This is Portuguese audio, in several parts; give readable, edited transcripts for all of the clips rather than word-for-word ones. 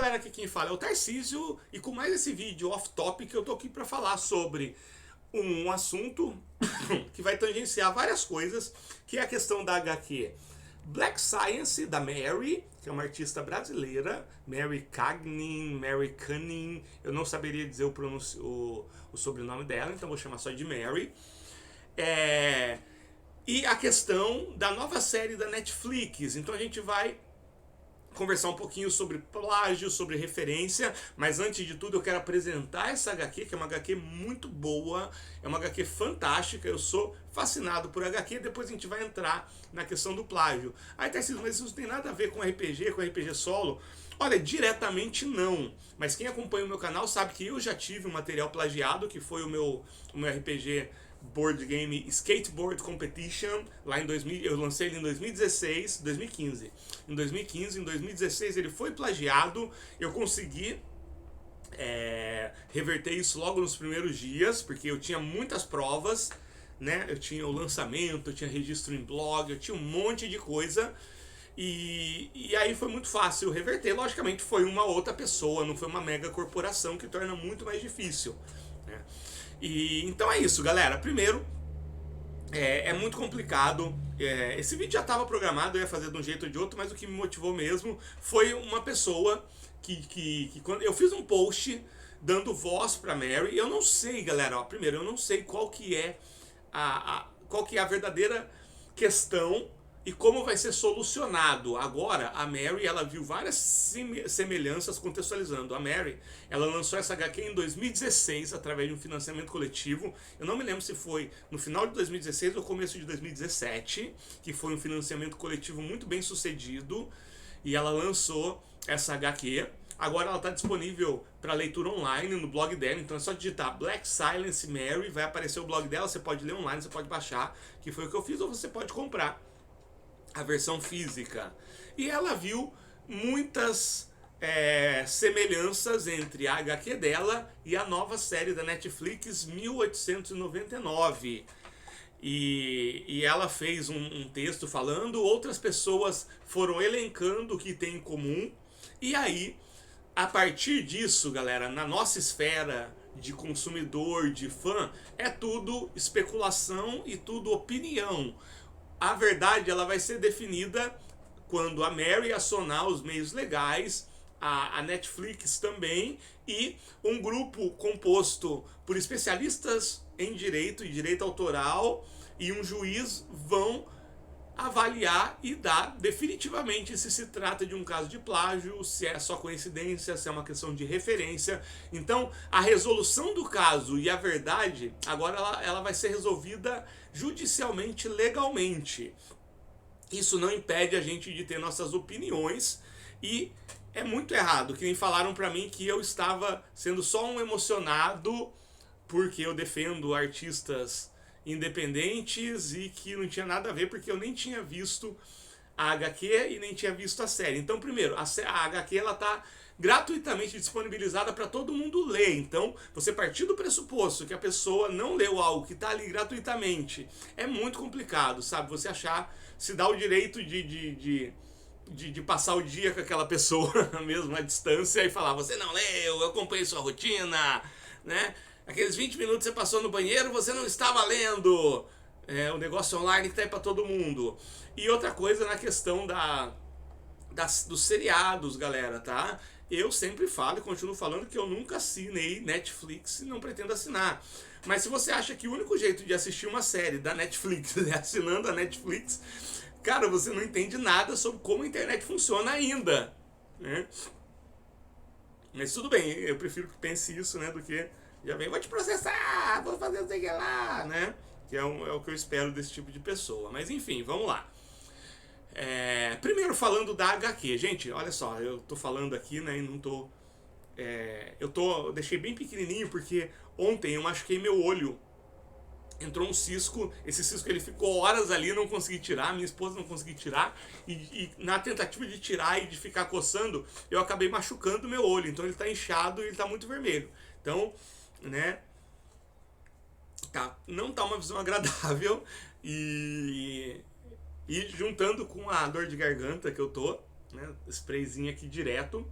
galera, aqui quem fala é o Tarcísio e com mais esse vídeo off-topic eu tô aqui para falar sobre um assunto que vai tangenciar várias coisas, que é a questão da HQ Black Science, da Mary, que é uma artista brasileira, Mary Cunning, eu não saberia dizer o sobrenome dela, então vou chamar só de Mary. E a questão da nova série da Netflix, então a gente vai conversar um pouquinho sobre plágio, sobre referência, mas antes de tudo eu quero apresentar essa HQ, que é uma HQ muito boa, é uma HQ fantástica, eu sou fascinado por HQ, depois a gente vai entrar na questão do plágio. Aí Tarcísio, mas isso não tem nada a ver com RPG solo? Olha, diretamente não, mas quem acompanha o meu canal sabe que eu já tive um material plagiado, que foi o meu RPG board game Skateboard Competition, lá em 2000, eu lancei ele em 2015. Em 2016 ele foi plagiado, eu consegui reverter isso logo nos primeiros dias, porque eu tinha muitas provas, né? Eu tinha o lançamento, eu tinha registro em blog, eu tinha um monte de coisa. E aí foi muito fácil reverter. Logicamente foi uma outra pessoa, não foi uma mega corporação, que torna muito mais difícil, né? E então é isso, galera. Primeiro, é muito complicado. Esse vídeo já estava programado, eu ia fazer de um jeito ou de outro, mas o que me motivou mesmo foi uma pessoa que quando eu fiz um post dando voz para Mary. Eu não sei, galera. Ó, primeiro, eu não sei qual que é a verdadeira questão e como vai ser solucionado. Agora, a Mary, ela viu várias semelhanças, contextualizando. A Mary, ela lançou essa HQ em 2016, através de um financiamento coletivo. Eu não me lembro se foi no final de 2016 ou começo de 2017, que foi um financiamento coletivo muito bem sucedido. E ela lançou essa HQ. Agora ela está disponível para leitura online no blog dela, então é só digitar Black Silence Mary, vai aparecer o blog dela, você pode ler online, você pode baixar, que foi o que eu fiz, ou você pode comprar a versão física. E ela viu muitas semelhanças entre a HQ dela e a nova série da Netflix 1899. E ela fez um texto falando, outras pessoas foram elencando o que tem em comum. E aí, a partir disso, galera, na nossa esfera de consumidor, de fã, é tudo especulação e tudo opinião. A verdade, ela vai ser definida quando a Mary acionar os meios legais, a Netflix também, e um grupo composto por especialistas em direito e direito autoral e um juiz vão avaliar e dar definitivamente se se trata de um caso de plágio, se é só coincidência, se é uma questão de referência. Então, a resolução do caso e a verdade, agora ela vai ser resolvida judicialmente, legalmente. Isso não impede a gente de ter nossas opiniões e é muito errado, que nem falaram pra mim que eu estava sendo só um emocionado porque eu defendo artistas independentes e que não tinha nada a ver, porque eu nem tinha visto a HQ e nem tinha visto a série. Então, primeiro, a HQ ela tá gratuitamente disponibilizada para todo mundo ler. Então, você partir do pressuposto que a pessoa não leu algo que está ali gratuitamente é muito complicado, sabe? Você achar, se dá o direito de passar o dia com aquela pessoa mesmo à distância e falar, você não leu, eu acompanhei sua rotina, né? Aqueles 20 minutos que você passou no banheiro, você não estava lendo. O negócio online que tá aí pra todo mundo. E outra coisa na questão dos seriados, galera, tá? Eu sempre falo e continuo falando que eu nunca assinei Netflix e não pretendo assinar. Mas se você acha que o único jeito de assistir uma série da Netflix é assinando a Netflix, cara, você não entende nada sobre como a internet funciona ainda, né? Mas tudo bem, eu prefiro que pense isso, né, do que já vem, vou te processar, vou fazer isso aqui lá, né? Que é o que eu espero desse tipo de pessoa. Mas enfim, vamos lá. Primeiro falando da HQ. Gente, olha só, eu tô falando aqui, né, e não tô... eu deixei bem pequenininho porque ontem eu machuquei meu olho. Entrou um cisco, esse cisco ele ficou horas ali, não consegui tirar, minha esposa não conseguiu tirar, e na tentativa de tirar e de ficar coçando, eu acabei machucando meu olho, então ele tá inchado e ele tá muito vermelho. Então, né, não tá uma visão agradável, e juntando com a dor de garganta que eu tô, né, sprayzinho aqui direto,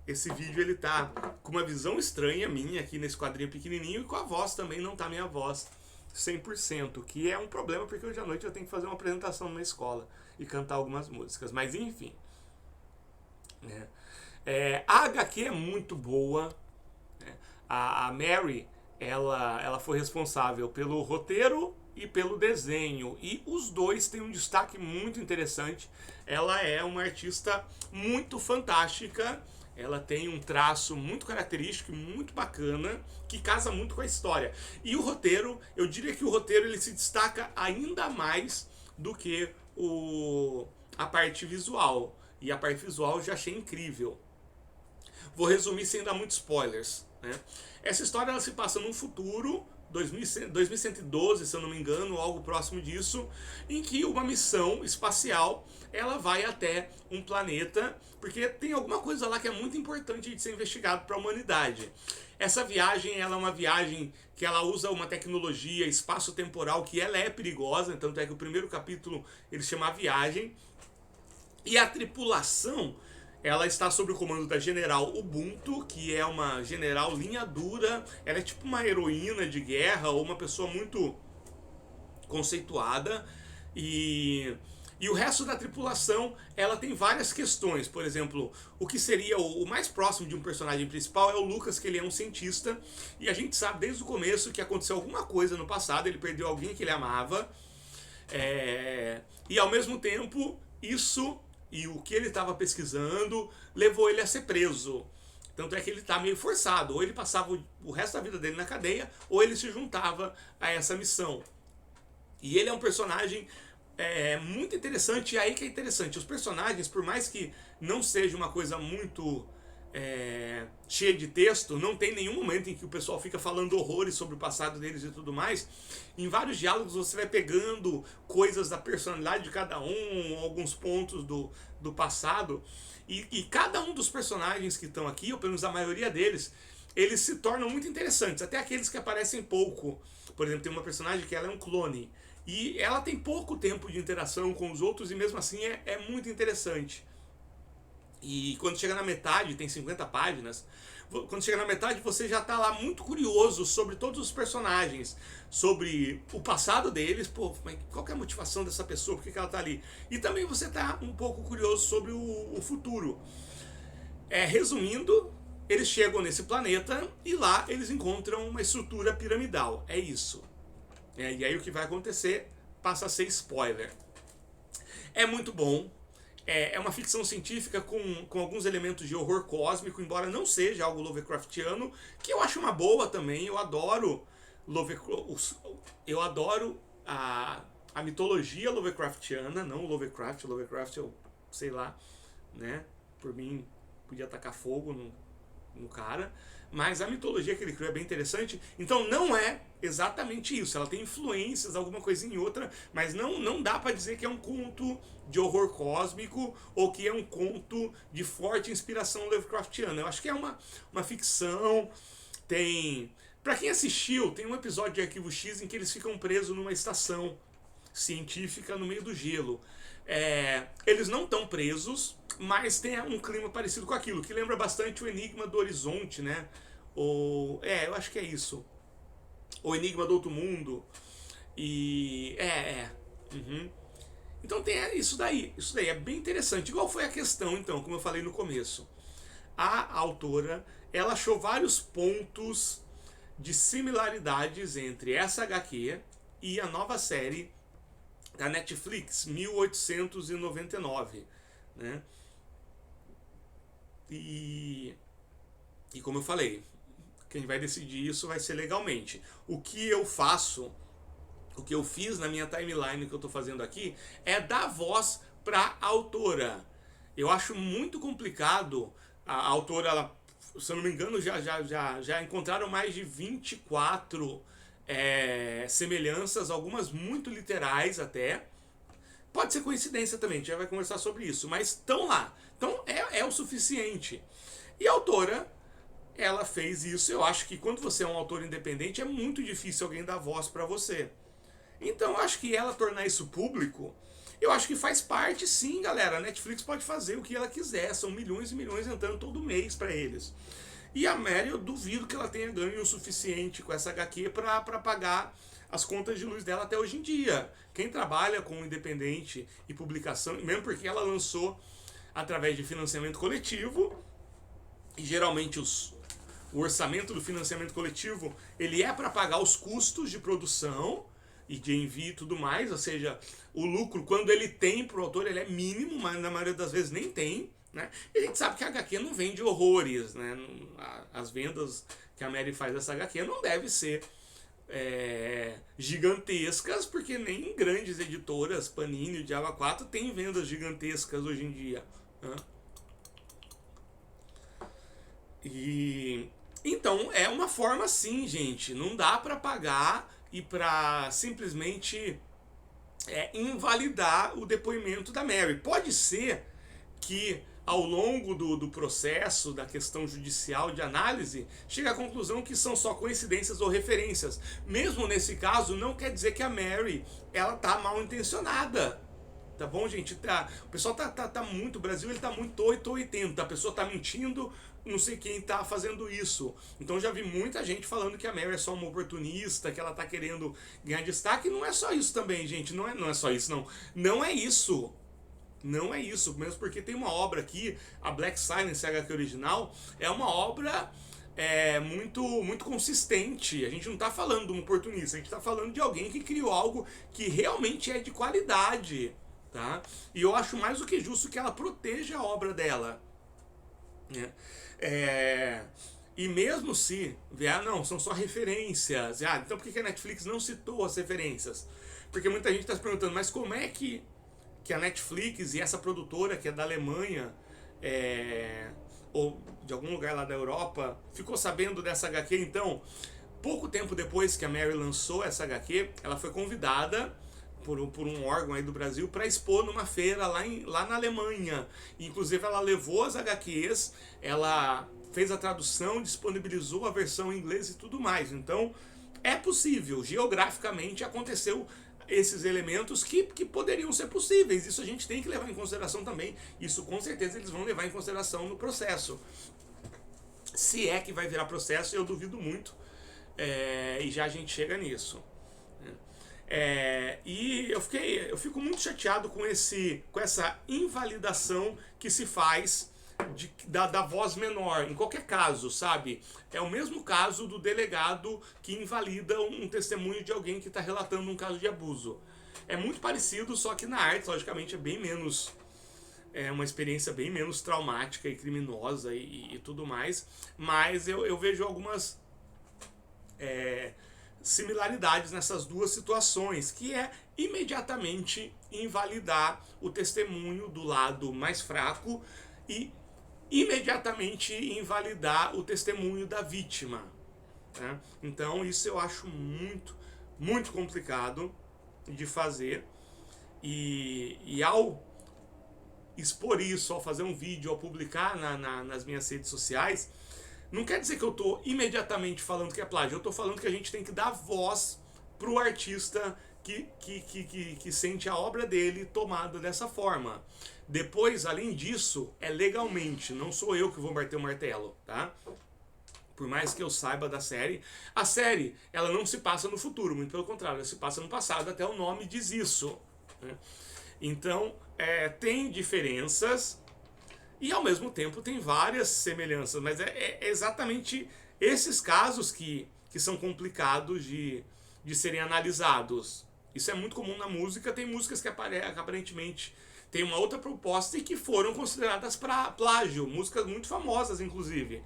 esse vídeo ele tá com uma visão estranha minha aqui nesse quadrinho pequenininho e com a voz também não tá minha voz 100%, que é um problema porque hoje à noite eu tenho que fazer uma apresentação numa escola e cantar algumas músicas, mas enfim. A HQ é muito boa, né? A Mary, ela foi responsável pelo roteiro e pelo desenho, e os dois têm um destaque muito interessante. Ela é uma artista muito fantástica, ela tem um traço muito característico e muito bacana, que casa muito com a história. E o roteiro, eu diria que o roteiro ele se destaca ainda mais do que a parte visual. E a parte visual eu já achei incrível. Vou resumir sem dar muitos spoilers, né? Essa história ela se passa num futuro 2112, se eu não me engano, algo próximo disso, em que uma missão espacial ela vai até um planeta, porque tem alguma coisa lá que é muito importante de ser investigado para a humanidade. Essa viagem ela é uma viagem que ela usa uma tecnologia espaço-temporal que ela é perigosa, tanto é que o primeiro capítulo ele chama A Viagem, e a tripulação ela está sob o comando da General Ubuntu, que é uma general linha dura. Ela é tipo uma heroína de guerra ou uma pessoa muito conceituada. E o resto da tripulação, ela tem várias questões. Por exemplo, o que seria o mais próximo de um personagem principal é o Lucas, que ele é um cientista. E a gente sabe desde o começo que aconteceu alguma coisa no passado, ele perdeu alguém que ele amava. E ao mesmo tempo, isso e o que ele estava pesquisando levou ele a ser preso. Tanto é que ele está meio forçado. Ou ele passava o resto da vida dele na cadeia, ou ele se juntava a essa missão. E ele é um personagem muito interessante. E aí que é interessante. Os personagens, por mais que não seja uma coisa muito cheia de texto, não tem nenhum momento em que o pessoal fica falando horrores sobre o passado deles e tudo mais. Em vários diálogos você vai pegando coisas da personalidade de cada um, alguns pontos do passado, e cada um dos personagens que estão aqui, ou pelo menos a maioria deles, eles se tornam muito interessantes, até aqueles que aparecem pouco. Por exemplo, tem uma personagem que ela é um clone, e ela tem pouco tempo de interação com os outros, e mesmo assim é muito interessante. E quando chega na metade, tem 50 páginas, quando chega na metade você já está lá muito curioso sobre todos os personagens, sobre o passado deles, qual que é a motivação dessa pessoa, por que ela está ali? E também você está um pouco curioso sobre o futuro. Resumindo, eles chegam nesse planeta e lá eles encontram uma estrutura piramidal, é isso. E aí o que vai acontecer passa a ser spoiler. É muito bom. É uma ficção científica com alguns elementos de horror cósmico, embora não seja algo Lovecraftiano, que eu acho uma boa também. Eu adoro a mitologia Lovecraftiana, não o Lovecraft. O Lovecraft eu sei lá, né? Por mim podia tacar fogo no cara. Mas a mitologia que ele criou é bem interessante. Então não é exatamente isso. Ela tem influências, alguma coisinha em outra, mas não dá pra dizer que é um conto de horror cósmico ou que é um conto de forte inspiração Lovecraftiana. Eu acho que é uma ficção. Pra quem assistiu, tem um episódio de Arquivo X em que eles ficam presos numa estação científica no meio do gelo. Eles não estão presos, mas tem um clima parecido com aquilo, que lembra bastante o Enigma do Horizonte, né? Eu acho que é isso. O Enigma do Outro Mundo. E... Então tem isso daí. Isso daí é bem interessante. Igual foi a questão, então, como eu falei no começo. A autora, ela achou vários pontos de similaridades entre essa HQ e a nova série da Netflix, 1899, né? E como eu falei, quem vai decidir isso vai ser legalmente. O que eu fiz na minha timeline que eu estou fazendo aqui é dar voz para a autora. Eu acho muito complicado. A autora, ela, se eu não me engano, já encontraram mais de 24 semelhanças, algumas muito literais até. Pode ser coincidência também, a gente já vai conversar sobre isso, mas estão lá. Então é o suficiente. E a autora, ela fez isso. Eu acho que quando você é um autor independente, é muito difícil alguém dar voz para você. Então eu acho que ela tornar isso público, Eu acho que faz parte, sim, galera. A Netflix pode fazer o que ela quiser. São milhões e milhões entrando todo mês para eles. E a Mary, eu duvido que ela tenha ganho o suficiente com essa HQ para pagar as contas de luz dela até hoje em dia. Quem trabalha com independente e publicação, mesmo porque ela lançou através de financiamento coletivo, e geralmente o orçamento do financiamento coletivo ele é para pagar os custos de produção e de envio e tudo mais, ou seja, o lucro, quando ele tem pro autor, ele é mínimo, mas na maioria das vezes nem tem, né? E a gente sabe que a HQ não vende horrores, né? As vendas que a Mary faz dessa HQ não deve ser gigantescas, porque nem grandes editoras, Panini e Diaba 4, tem vendas gigantescas hoje em dia, né? E então é uma forma sim, gente. Não dá para pagar e para simplesmente invalidar o depoimento da Mary. Pode ser que ao longo do processo, da questão judicial de análise, chegue à conclusão que são só coincidências ou referências. Mesmo nesse caso, não quer dizer que a Mary ela tá mal intencionada. Tá bom, gente? O pessoal tá muito. O Brasil ele tá muito 880. A pessoa tá mentindo, não sei quem tá fazendo isso. Então já vi muita gente falando que a Mary é só uma oportunista, que ela tá querendo ganhar destaque. Não é só isso também, gente. Não é só isso, não. Não é isso. Não é isso. Mesmo porque tem uma obra aqui, a Black Silence, a HQ original, é uma obra muito consistente. A gente não tá falando de um oportunista, a gente tá falando de alguém que criou algo que realmente é de qualidade. Tá? E eu acho mais do que justo que ela proteja a obra dela. Né? E mesmo se não, são só referências. Então por que a Netflix não citou as referências? Porque muita gente está se perguntando, mas como é que a Netflix e essa produtora que é da Alemanha ou de algum lugar lá da Europa ficou sabendo dessa HQ? Então, pouco tempo depois que a Mary lançou essa HQ, ela foi convidada por um órgão aí do Brasil para expor numa feira lá na Alemanha. Inclusive ela levou as HQs, ela fez a tradução, disponibilizou a versão em inglês e tudo mais. Então é possível, geograficamente aconteceu esses elementos que poderiam ser possíveis. Isso a gente tem que levar em consideração também. Isso com certeza eles vão levar em consideração no processo. Se é que vai virar processo, eu duvido muito. E já a gente chega nisso. E eu fico muito chateado com essa invalidação que se faz da voz menor, em qualquer caso, sabe? É o mesmo caso do delegado que invalida um testemunho de alguém que está relatando um caso de abuso. É muito parecido, só que na arte, logicamente, é bem menos... É uma experiência bem menos traumática e criminosa e tudo mais, mas eu vejo algumas... similaridades nessas duas situações, que é imediatamente invalidar o testemunho do lado mais fraco e imediatamente invalidar o testemunho da vítima. Né? Então isso eu acho muito, muito complicado de fazer, e ao expor isso, ao fazer um vídeo, ao publicar nas minhas redes sociais, não quer dizer que eu estou imediatamente falando que é plágio. Eu estou falando que a gente tem que dar voz pro artista que sente a obra dele tomada dessa forma. Depois, além disso, é legalmente. Não sou eu que vou bater o martelo, tá? Por mais que eu saiba da série, a série ela não se passa no futuro, muito pelo contrário, ela se passa no passado, até o nome diz isso. Né? Então, tem diferenças. E ao mesmo tempo tem várias semelhanças, mas é exatamente esses casos que são complicados de serem analisados. Isso é muito comum na música, tem músicas que aparentemente tem uma outra proposta e que foram consideradas para plágio, músicas muito famosas inclusive.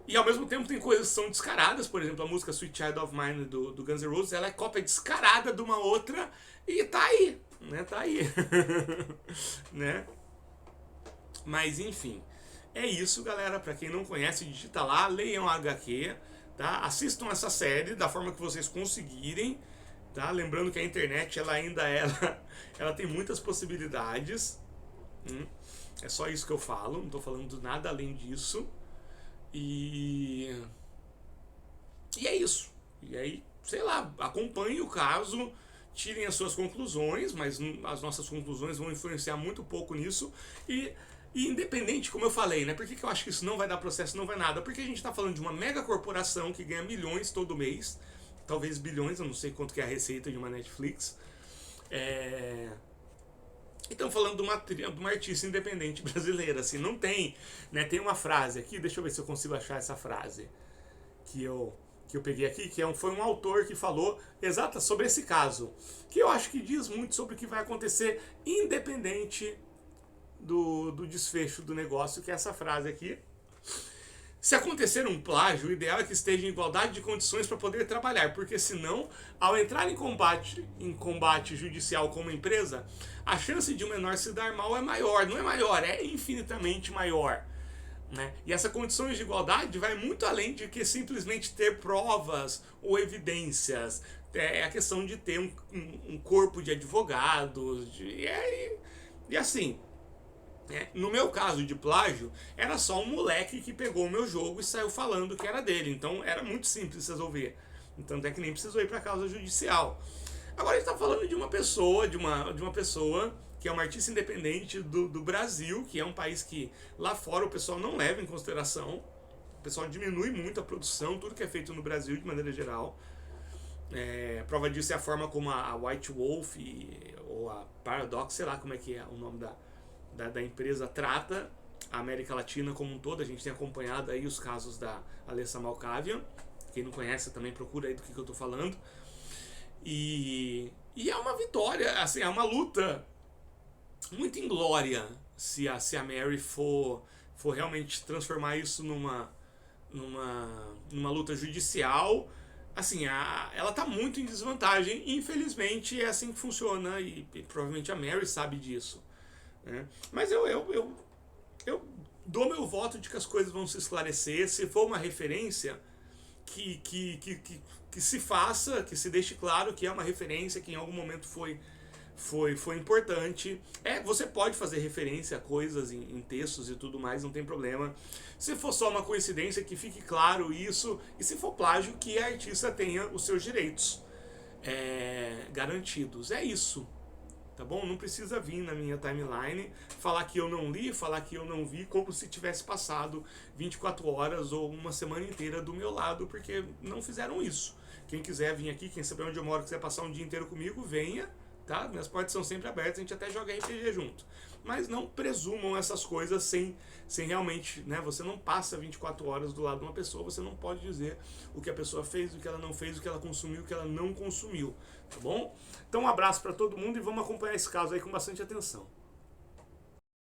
E ao mesmo tempo tem coisas que são descaradas, por exemplo a música Sweet Child of Mine do Guns N' Roses, ela é cópia descarada de uma outra e tá aí. Né, tá aí. Né? Mas enfim, é isso, galera. Pra quem não conhece, digita lá, leiam a HQ, tá? Assistam essa série da forma que vocês conseguirem, tá? Lembrando que a internet ela ainda ela tem muitas possibilidades. É só isso que eu falo, não tô falando nada além disso. E é isso. E aí, sei lá, acompanhe o caso. tirem as suas conclusões, mas as nossas conclusões vão influenciar muito pouco nisso. E independente, como eu falei, né? Por que eu acho que isso não vai dar processo, não vai nada? Porque a gente está falando de uma mega corporação que ganha milhões todo mês, talvez bilhões, eu não sei quanto que é a receita de uma Netflix. Então falando de uma artista independente brasileira, assim, não tem, né? Tem uma frase aqui, deixa eu ver se eu consigo achar essa frase que eu peguei aqui, que foi um autor que falou exata sobre esse caso, que eu acho que diz muito sobre o que vai acontecer independente do desfecho do negócio, que é essa frase aqui. Se acontecer um plágio, o ideal é que esteja em igualdade de condições para poder trabalhar, porque senão, ao entrar em combate judicial como empresa, a chance de um menor se dar mal é maior. Não é maior, é infinitamente maior. Né? E essa condições de igualdade vai muito além de que simplesmente ter provas ou evidências. É a questão de ter um corpo de advogados. E assim, no meu caso de plágio, era só um moleque que pegou o meu jogo e saiu falando que era dele. Então era muito simples resolver. Então até que nem precisou ir para causa judicial. Agora a gente está falando de uma pessoa, de uma pessoa que é uma artista independente do Brasil, que é um país que lá fora o pessoal não leva em consideração. O pessoal diminui muito a produção, tudo que é feito no Brasil de maneira geral. Prova disso é a forma como a White Wolf ou a Paradox, sei lá como é que é o nome da empresa, trata a América Latina como um todo. A gente tem acompanhado aí os casos da Alessa Malkavian. Quem não conhece também procura aí do que eu estou falando. E é uma vitória, assim, é uma luta muito inglória se a Mary for realmente transformar isso numa luta judicial. Assim, ela está muito em desvantagem, e infelizmente é assim que funciona, e provavelmente a Mary sabe disso. Né? Mas eu dou meu voto de que as coisas vão se esclarecer. Se for uma referência, que se faça, que se deixe claro que é uma referência, que em algum momento foi importante. Você pode fazer referência a coisas em textos e tudo mais, não tem problema. Se for só uma coincidência, que fique claro isso. E se for plágio, que a artista tenha os seus direitos garantidos. É isso. Tá bom? Não precisa vir na minha timeline falar que eu não li, falar que eu não vi, como se tivesse passado 24 horas ou uma semana inteira do meu lado, porque não fizeram isso. Quem quiser vir aqui, quem saber onde eu moro, quiser passar um dia inteiro comigo, venha, tá? Minhas portas são sempre abertas, a gente até joga RPG junto. Mas não presumam essas coisas sem realmente, né? Você não passa 24 horas do lado de uma pessoa, você não pode dizer o que a pessoa fez, o que ela não fez, o que ela consumiu, o que ela não consumiu, tá bom? Então um abraço para todo mundo e vamos acompanhar esse caso aí com bastante atenção.